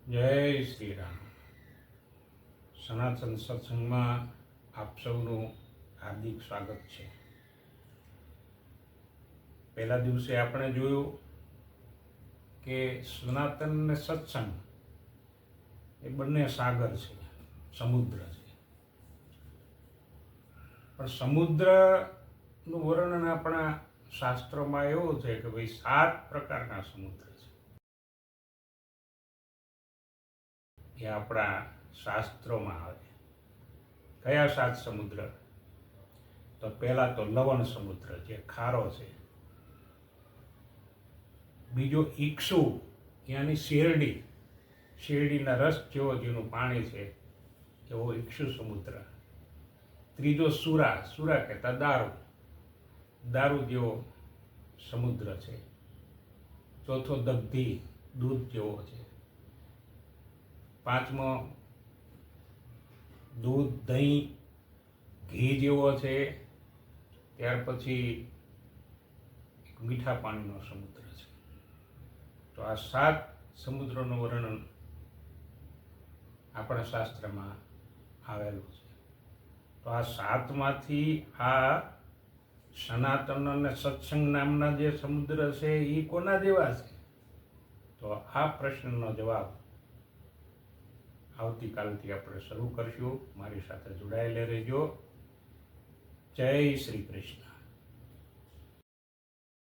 જય શ્રી રામ. સનાતન સત્સંગમાં આપ સૌનું હાર્દિક સ્વાગત છે. પહેલા દિવસે આપણે જોયું કે સનાતન અને સત્સંગ એ બંને સાગર છે, સમુદ્ર છે. પણ સમુદ્રનું વર્ણન આપણા શાસ્ત્રોમાં એવું છે કે ભાઈ 7 પ્રકારના સમુદ્ર છે. એ આપણા શાસ્ત્રોમાં આવે. કયા 7 સમુદ્ર? તો પહેલા તો લવણ સમુદ્ર, જે ખારો છે. બીજો ઈક્ષુ, ત્યાંની શેરડીના રસ જેવો જેનું પાણી છે, એવો ઈક્ષુ સમુદ્ર. ત્રીજો સુરા કહેતા દારૂ જેવો સમુદ્ર છે. ચોથો દગ્ધી, દૂધ જેવો છે. પાંચમો દૂધ, દહીં, ઘી જેવો છે. ત્યાર પછી એક મીઠા પાણીનો સમુદ્ર છે. તો આ 7 સમુદ્રનું વર્ણન આપણા શાસ્ત્રમાં આવેલું છે. તો આ 7માંથી આ સનાતન અને સત્સંગ નામના જે સમુદ્ર છે એ કોના જેવા છે? તો આ પ્રશ્નનો જવાબ આવતીકાલથી આપણે શરૂ કરશું. મારી સાથે જોડાયેલા રહેજો. જય શ્રી કૃષ્ણ.